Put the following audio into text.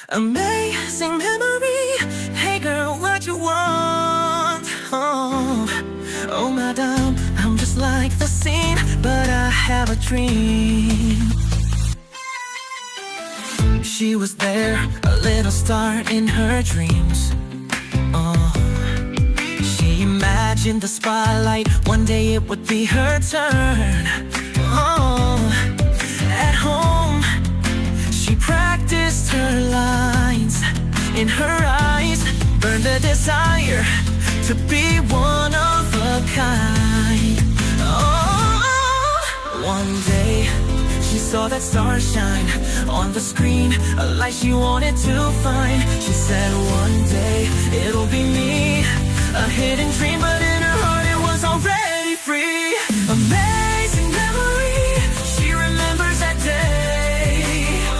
Amazing memory. Hey girl, what you want? Oh madam, I'm just like the scene, but I have a dream. She was there, a little star in her dreams. She imagined the spotlight, one day it would be her turn. At home, she practiced her lines. In her eyes burned a desire to be one of a kind. One day she saw that star shine on the screen, a light she wanted to find. She said one day it'll be me, a hidden dream, but in her heart it was already free.